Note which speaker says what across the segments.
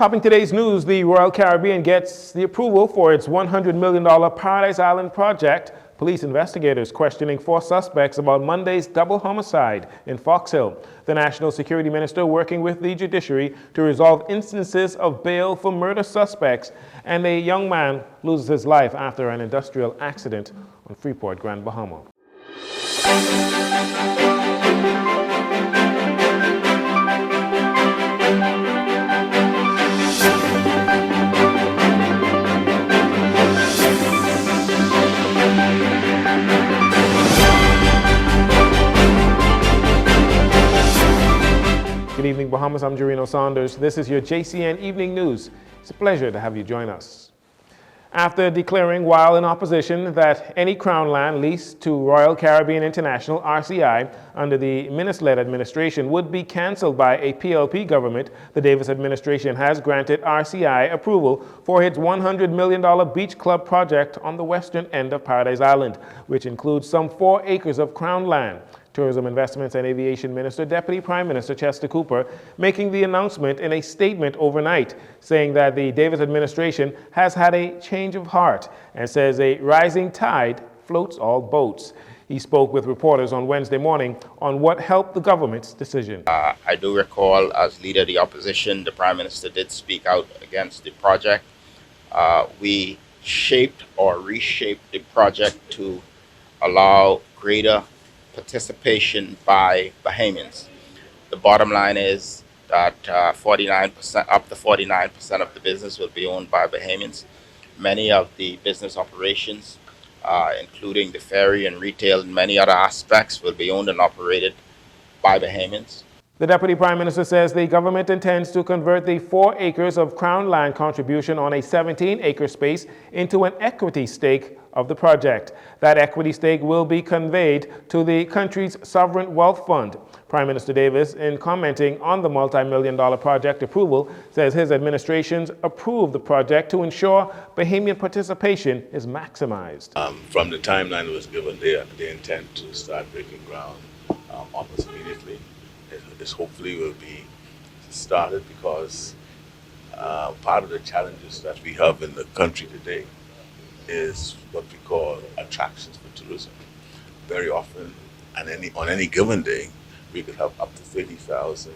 Speaker 1: Topping today's news, the Royal Caribbean gets the approval for its $100 million Paradise Island project. Police investigators questioning 4 suspects about Monday's double homicide in Fox Hill. The National Security Minister working with the judiciary to resolve instances of bail for murder suspects. And a young man loses his life after an industrial accident on Freeport, Grand Bahama. Good evening, Bahamas. I'm Jcn Saunders. This is your JCN Evening News. It's a pleasure to have you join us. After declaring while in opposition that any Crown land leased to Royal Caribbean International, RCI, under the Minnis-led administration would be cancelled by a PLP government, the Davis administration has granted RCI approval for its $100 million beach club project on the western end of Paradise Island, which includes some 4 acres of Crown land. Tourism, Investments and Aviation Minister, Deputy Prime Minister Chester Cooper, making the announcement in a statement overnight, saying that the Davis administration has had a change of heart and says a rising tide floats all boats. He spoke with reporters on Wednesday morning on what helped the government's decision.
Speaker 2: I do recall, as leader of the opposition, the Prime Minister did speak out against the project. We shaped or reshaped the project to allow greater participation by Bahamians. The bottom line is that 49%, up to 49% of the business will be owned by Bahamians. Many of the business operations, including the ferry and retail and many other aspects, will be owned and operated by Bahamians.
Speaker 1: The Deputy Prime Minister says the government intends to convert the 4 acres of Crown land contribution on a 17-acre space into an equity stake of the project. That equity stake will be conveyed to the country's sovereign wealth fund. Prime Minister Davis, in commenting on the multi-million-dollar project approval, says his administration's approved the project to ensure Bahamian participation is maximized.
Speaker 3: From the timeline that was given, they intend to start breaking ground almost immediately. This hopefully will be started because part of the challenges that we have in the country today is what we call attractions for tourism. Very often, and on any given day, we could have up to 30,000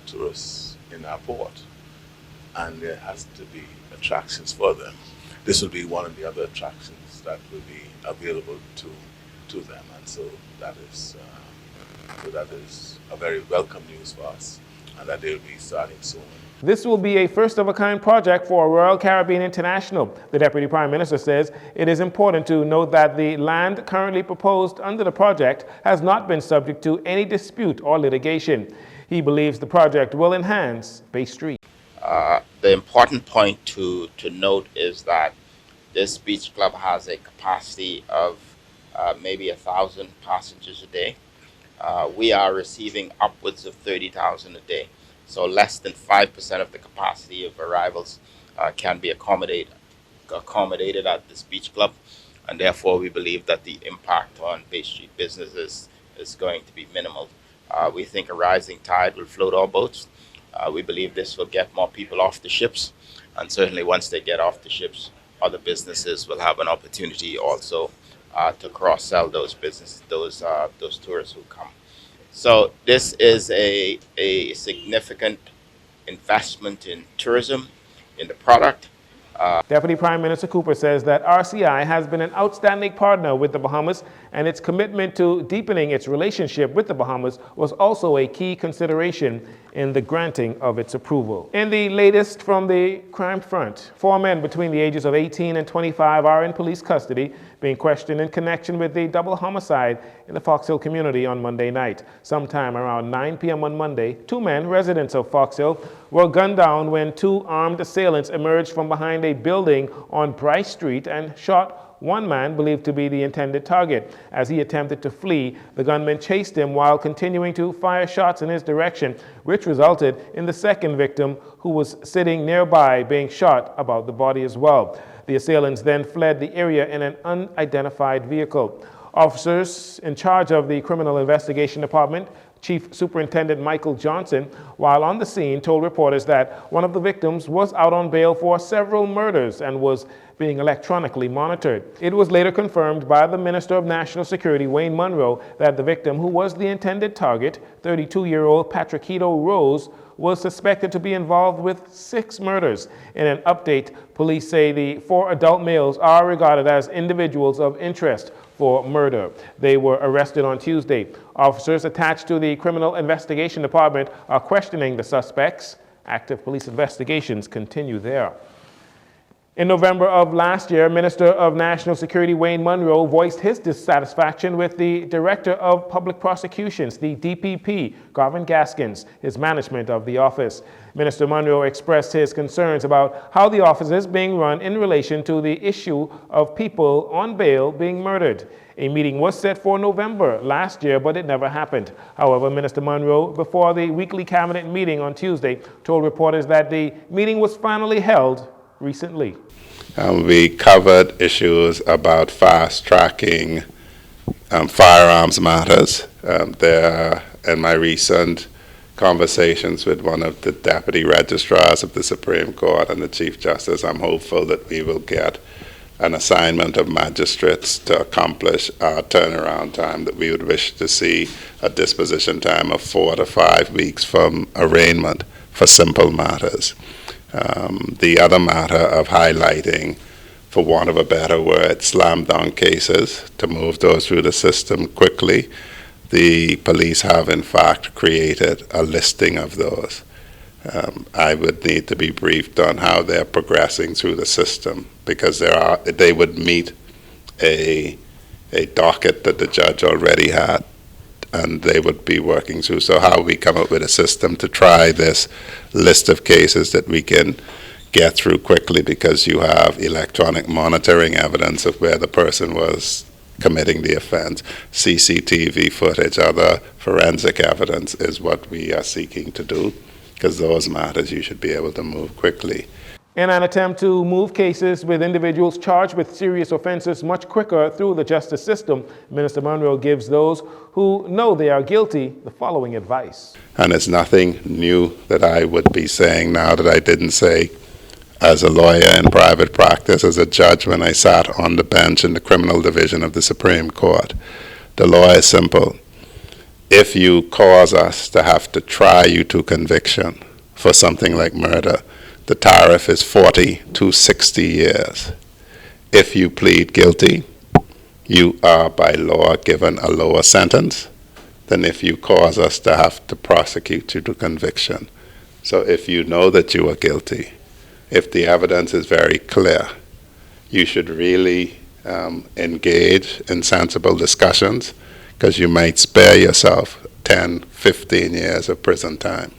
Speaker 3: tourists in our port, and there has to be attractions for them. This will be one of the other attractions that will be available to them, and so that is a very welcome news for us, and that they'll be starting soon.
Speaker 1: This will be a first-of-a-kind project for Royal Caribbean International. The Deputy Prime Minister says it is important to note that the land currently proposed under the project has not been subject to any dispute or litigation. He believes the project will enhance Bay Street.
Speaker 2: The important point to note is that this beach club has a capacity of maybe 1,000 passengers a day. We are receiving upwards of 30,000 a day. So less than 5% of the capacity of arrivals can be accommodated at this beach club, and therefore we believe that the impact on Bay Street businesses is going to be minimal. We think a rising tide will float all boats. We believe this will get more people off the ships, and certainly once they get off the ships, other businesses will have an opportunity also to cross-sell those businesses, those tourists who come. So this is a significant investment in tourism, in the product.
Speaker 1: Deputy Prime Minister Cooper says that RCI has been an outstanding partner with the Bahamas, and its commitment to deepening its relationship with the Bahamas was also a key consideration in the granting of its approval. In the latest from the crime front, 4 men between the ages of 18 and 25 are in police custody, being questioned in connection with the double homicide in the Fox Hill community on Monday night. Sometime around 9 p.m. on Monday, 2 men, residents of Fox Hill, were gunned down when 2 armed assailants emerged from behind a building on Bryce Street and shot 1 man believed to be the intended target. As he attempted to flee, the gunmen chased him while continuing to fire shots in his direction, which resulted in the second victim, who was sitting nearby, being shot about the body as well. The assailants then fled the area in an unidentified vehicle. Officers in charge of the Criminal Investigation Department Chief Superintendent Michael Johnson, while on the scene, told reporters that one of the victims was out on bail for several murders and was being electronically monitored. It was later confirmed by the Minister of National Security, Wayne Munroe, that the victim, who was the intended target, 32-year-old Patrickito Rose, was suspected to be involved with 6 murders. In an update, police say the 4 adult males are regarded as individuals of interest for murder. They were arrested on Tuesday. Officers attached to the Criminal Investigation Department are questioning the suspects. Active police investigations continue there. In November of last year, Minister of National Security Wayne Munroe voiced his dissatisfaction with the Director of Public Prosecutions, the DPP, Garvin Gaskins, his management of the office. Minister Munroe expressed his concerns about how the office is being run in relation to the issue of people on bail being murdered. A meeting was set for November last year, but it never happened. However, Minister Munroe, before the weekly cabinet meeting on Tuesday, told reporters that the meeting was finally held recently.
Speaker 4: We covered issues about fast-tracking firearms matters. There, in my recent conversations with one of the deputy registrars of the Supreme Court and the Chief Justice, I'm hopeful that we will get an assignment of magistrates to accomplish our turnaround time that we would wish to see, a disposition time of 4 to 5 weeks from arraignment for simple matters. The other matter of highlighting, for want of a better word, slam dunk cases, to move those through the system quickly. The police have in fact created a listing of those. I would need to be briefed on how they're progressing through the system, because they would meet a docket that the judge already had, and they would be working through. So how we come up with a system to try this list of cases that we can get through quickly, because you have electronic monitoring evidence of where the person was committing the offense, CCTV footage, other forensic evidence is what we are seeking to do, because those matters you should be able to move quickly.
Speaker 1: In an attempt to move cases with individuals charged with serious offenses much quicker through the justice system, Minister Munroe gives those who know they are guilty the following advice.
Speaker 4: And it's nothing new that I would be saying now that I didn't say as a lawyer in private practice, as a judge when I sat on the bench in the criminal division of the Supreme Court. The law is simple. If you cause us to have to try you to conviction for something like murder, the tariff is 40 to 60 years. If you plead guilty, you are by law given a lower sentence than if you cause us to have to prosecute you to conviction. So if you know that you are guilty, if the evidence is very clear, you should really engage in sensible discussions, because you might spare yourself 10, 15 years of prison time.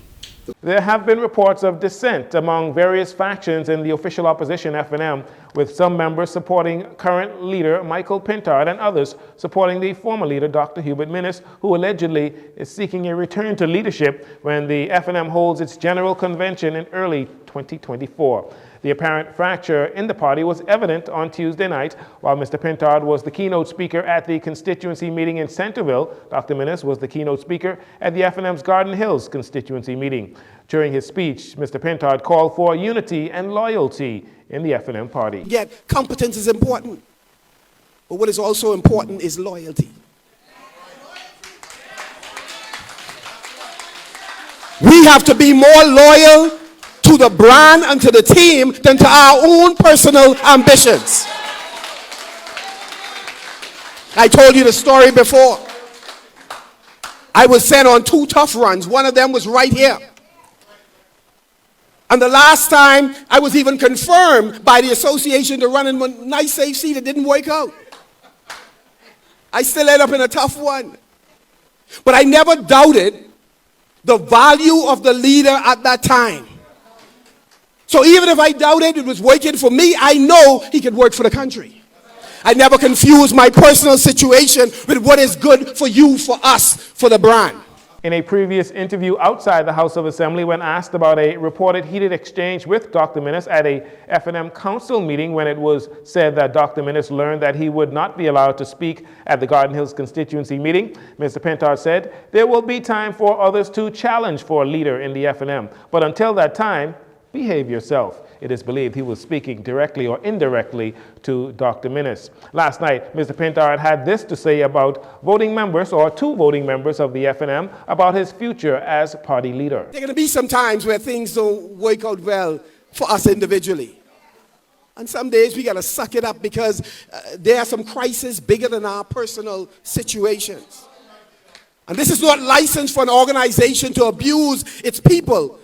Speaker 1: There have been reports of dissent among various factions in the official opposition FNM, with some members supporting current leader Michael Pintard and others supporting the former leader Dr. Hubert Minnis, who allegedly is seeking a return to leadership when the FNM holds its general convention in early 2024. The apparent fracture in the party was evident on Tuesday night. While Mr. Pintard was the keynote speaker at the constituency meeting in Centerville, Dr. Minnis was the keynote speaker at the FNM's Garden Hills constituency meeting. During his speech, Mr. Pintard called for unity and loyalty in the FNM party.
Speaker 5: Yet, competence is important, but what is also important is loyalty. We have to be more loyal to the brand and to the team than to our own personal ambitions. I told you the story before. I was sent on 2 tough runs. One of them was right here. And the last time I was even confirmed by the association to run in one nice safe seat, it didn't work out. I still ended up in a tough one. But I never doubted the value of the leader at that time. So even if I doubted it was working for me, I know he could work for the country. I never confused my personal situation with what is good for you, for us, for the brand.
Speaker 1: In a previous interview outside the House of Assembly, when asked about a reported heated exchange with Dr. Minnis at a F&M council meeting when it was said that Dr. Minnis learned that he would not be allowed to speak at the Garden Hills constituency meeting, Mr. Pintard said, "There will be time for others to challenge for a leader in the F&M, but until that time, behave yourself." It is believed he was speaking directly or indirectly to Dr. Minnis. Last night, Mr. Pintard had this to say about voting members, or two voting members of the F&M, about his future as party leader.
Speaker 5: There are going to be some times where things don't work out well for us individually. And some days we got to suck it up because there are some crises bigger than our personal situations. And this is not license for an organization to abuse its people.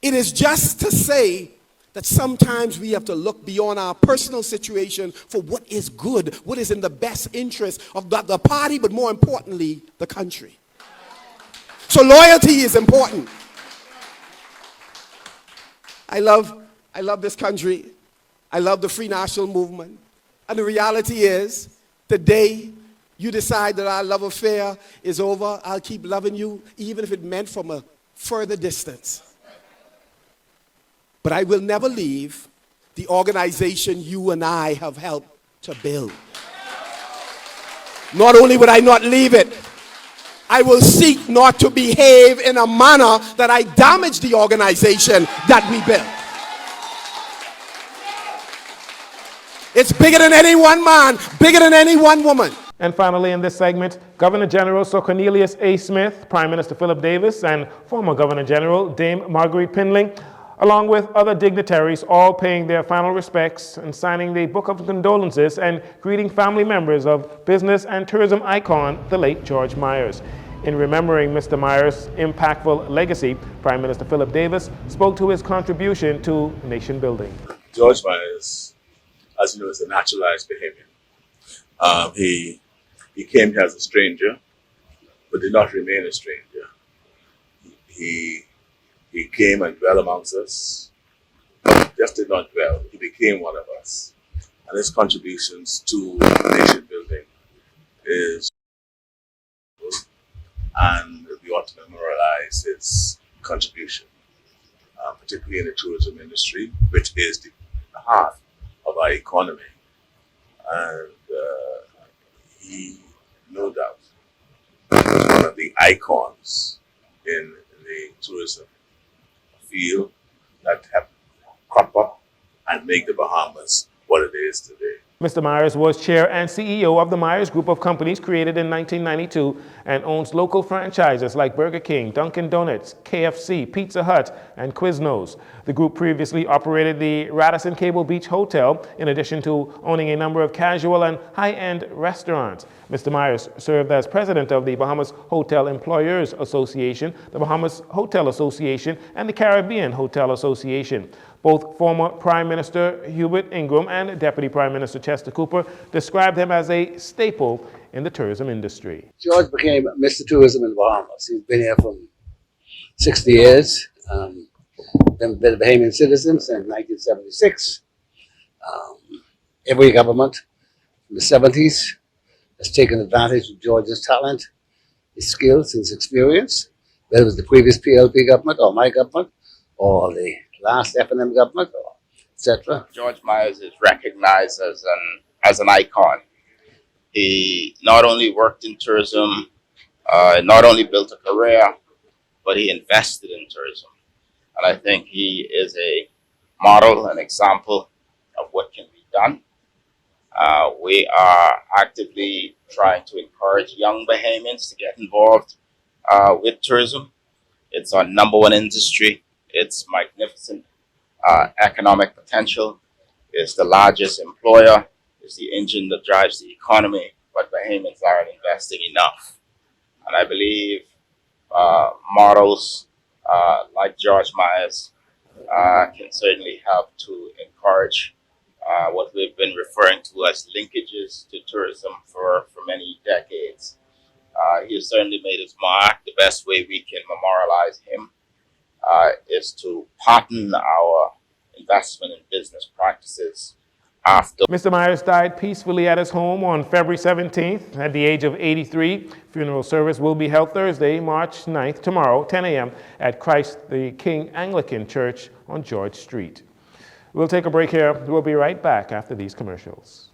Speaker 5: It is just to say that sometimes we have to look beyond our personal situation for what is good, what is in the best interest of the party, but more importantly, the country. So loyalty is important. I love this country. I love the free national movement. And the reality is, the day you decide that our love affair is over, I'll keep loving you, even if it meant from a further distance. But I will never leave the organization you and I have helped to build. Not only would I not leave it, I will seek not to behave in a manner that I damage the organization that we built. It's bigger than any one man, bigger than any one woman.
Speaker 1: And finally, in this segment, Governor General Sir Cornelius A. Smith, Prime Minister Philip Davis, and former Governor General Dame Marguerite Pindling, along with other dignitaries, all paying their final respects and signing the Book of Condolences and greeting family members of business and tourism icon, the late George Myers. In remembering Mr. Myers' impactful legacy, Prime Minister Philip Davis spoke to his contribution to nation building.
Speaker 3: George Myers, as you know, is a naturalized Bahamian. He came here as a stranger, but did not remain a stranger. He came and dwelt amongst us, but just did not dwell. He became one of us. And his contributions to nation building is, and we ought to memorialize his contribution, particularly in the tourism industry, which is the heart of our economy. And he, no doubt, was one of the icons in the tourism field that have crop up and make the Bahamas what it is today.
Speaker 1: Mr. Myers was chair and CEO of the Myers Group of Companies created in 1992 and owns local franchises like Burger King, Dunkin' Donuts, KFC, Pizza Hut, and Quiznos. The group previously operated the Radisson Cable Beach Hotel, in addition to owning a number of casual and high-end restaurants. Mr. Myers served as president of the Bahamas Hotel Employers Association, the Bahamas Hotel Association, and the Caribbean Hotel Association. Both former Prime Minister Hubert Ingraham and Deputy Prime Minister Chester Cooper described him as a staple in the tourism industry.
Speaker 6: George became Mr. Tourism in the Bahamas. He's been here for 60 years. Been a Bahamian citizen since 1976. Every government from the 70s has taken advantage of George's talent, his skills, his experience, whether it was the previous PLP government or my government or the last F&M government, etc.
Speaker 2: George Myers is recognized as an icon. He not only worked in tourism, not only built a career, but he invested in tourism. And I think he is a model, an example of what can be done. We are actively trying to encourage young Bahamians to get involved with tourism. It's our number one industry. It's magnificent economic potential. It's the largest employer. It's the engine that drives the economy, but Bahamians aren't investing enough. And I believe models like George Myers can certainly help to encourage what we've been referring to as linkages to tourism for many decades. He has certainly made his mark. The best way we can memorialize him is to pattern our investment in business practices after.
Speaker 1: Mr. Myers died peacefully at his home on February 17th at the age of 83. Funeral service will be held Thursday, March 9th, tomorrow, 10 a.m. at Christ the King Anglican Church on George Street. We'll take a break here. We'll be right back after these commercials.